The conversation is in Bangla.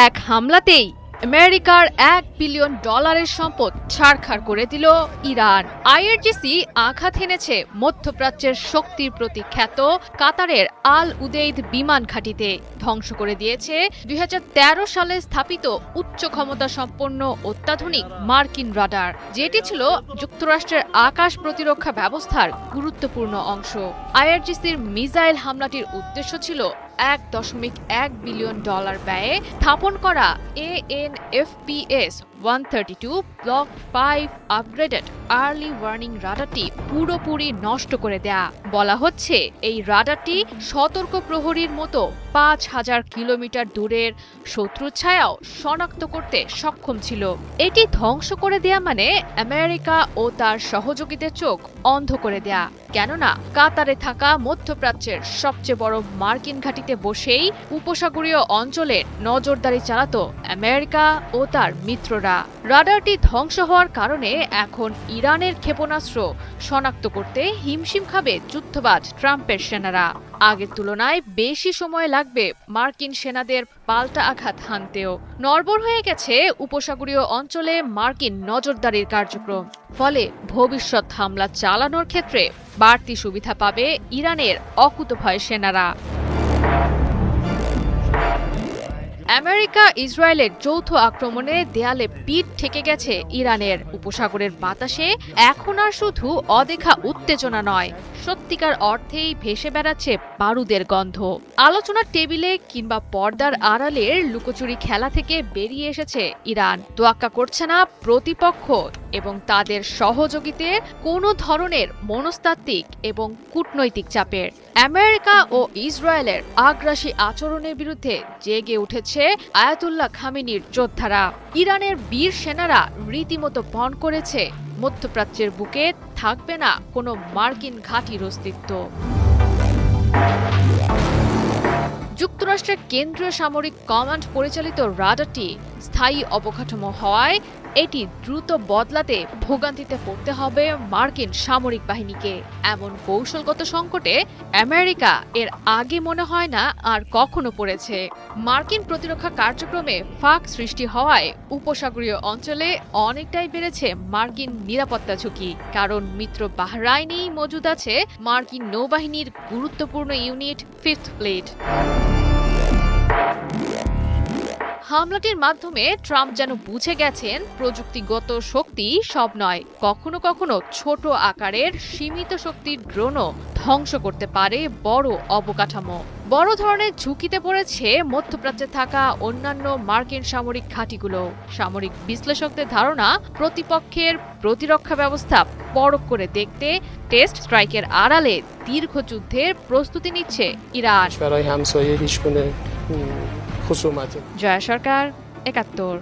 এক হামলাতেই আমেরিকার $1 বিলিয়ন সম্পদ ছারখার করে দিল ইরান। আইআরজিসি আঘাত হেনেছে মধ্যপ্রাচ্যের শক্তির প্রতি খ্যাত কাতারের আল উদেইদ বিমান ঘাঁটিতে, ধ্বংস করে দিয়েছে 2013 সালে স্থাপিত উচ্চ ক্ষমতা সম্পন্ন অত্যাধুনিক মার্কিন রাডার, যেটি ছিল যুক্তরাষ্ট্রের আকাশ প্রতিরক্ষা ব্যবস্থার গুরুত্বপূর্ণ অংশ। আইআরজিসির মিসাইল হামলাটির উদ্দেশ্য ছিল $1.1 বিলিয়ন ব্যয়ে স্থাপন করা ANFPS-132 block 5 upgraded early warning রাডারটি পুরোপুরি নষ্ট করে দেয়া। বলা হচ্ছে এই রাডারটি সতর্ক প্রহরীর মতো 5000 কিলোমিটার দূরের শত্রুর ছায়াও শনাক্ত করতে সক্ষম ছিল। এটি ধ্বংস করে দেয়া মানে আমেরিকা ও তার সহযোগীদের চোখ অন্ধ করে দেয়া, কেননা কাতারে থাকা মধ্যপ্রাচ্যের সবচেয়ে বড় মার্কিন ঘাঁটিতে বসেই উপসাগরীয় অঞ্চলের নজরদারি চালাতো আমেরিকা ও তার মিত্ররা। রাডারটি ধ্বংস হওয়ার কারণে এখন ইরানের ক্ষেপণাস্ত্র শনাক্ত করতে হিমশিম খাবে যুদ্ধবাজ ট্রাম্পের সেনারা। আগের তুলনায় বেশি সময় লাগবে মার্কিন সেনাদের পাল্টা আঘাত হানতেও। নড়বড় হয়ে গেছে উপসাগরীয় অঞ্চলে মার্কিন নজরদারির কার্যক্রম। ফলে ভবিষ্যৎ হামলা চালানোর ক্ষেত্রে বাড়তি সুবিধা পাবে ইরানের অকুতভয় সেনারা। আমেরিকা ইসরায়েলের যৌথ আক্রমণে দেয়ালে পিঠ ঠেকে গেছে ইরানের। উপসাগরের বাতাসে এখন আর শুধু অদেখা উত্তেজনা নয়, সত্যিকার অর্থেই ভেসে বেড়াচ্ছে বারুদের গন্ধ। আলোচনার টেবিলে কিংবা পর্দার আড়ালের লুকোচুরি খেলা থেকে বেরিয়ে এসেছে ইরান। তোয়াক্কা করছে না প্রতিপক্ষ এবং তাদের সহযোগীদের কোনো ধরনের মনস্তাত্ত্বিক এবং কূটনৈতিক চাপের। আমেরিকা ও ইসরায়েলের আগ্রাসী আচরণের বিরুদ্ধে জেগে উঠেছে আয়াতুল্লাহ খামেনির যোদ্ধারা। ইরানের বীর সেনারা রীতিমতো পণ করেছে মধ্যপ্রাচ্যের বুকে থাকবে না কোনো মার্কিন ঘাঁটির অস্তিত্ব। যুক্তরাষ্ট্রের কেন্দ্রীয় সামরিক কমান্ড পরিচালিত রাডারটি স্থায়ী অবকাঠামো হওয়ায় এটি দ্রুত বদলাতে ভোগান্তিতে পড়তে হবে মার্কিন সামরিক বাহিনীকে। এমন কৌশলগত সংকটে আমেরিকা এর আগে মনে হয় না আর কখনো পড়েছে। মার্কিন প্রতিরক্ষা কার্যক্রমে ফাঁক সৃষ্টি হওয়ায় উপসাগরীয় অঞ্চলে অনেকটাই বেড়েছে মার্কিন নিরাপত্তা ঝুঁকি, কারণ মিত্র বাহরাইনেই মজুদ আছে মার্কিন নৌবাহিনীর গুরুত্বপূর্ণ ইউনিট 5th ফ্লিট। হামলাটির মাধ্যমে ট্রাম্প যেন বুঝে গেছেন প্রযুক্তিগত শক্তি সব নয়, কখনো কখনো ছোট আকারের সীমিত শক্তির ড্রোনও ধ্বংস করতে পারে বড় অবকাঠামো। বড় ধরনের ঝুঁকিতে পড়েছে মধ্যপ্রাচ্যে থাকা অন্যান্য মার্কিন সামরিক ঘাঁটিগুলো। সামরিক বিশ্লেষকদের ধারণা, প্রতিপক্ষের প্রতিরক্ষা ব্যবস্থা পরখ করে দেখতে টেস্ট স্ট্রাইকের আড়ালে দীর্ঘ যুদ্ধের প্রস্তুতি নিচ্ছে ইরান। জয়া সরকার, ৭১।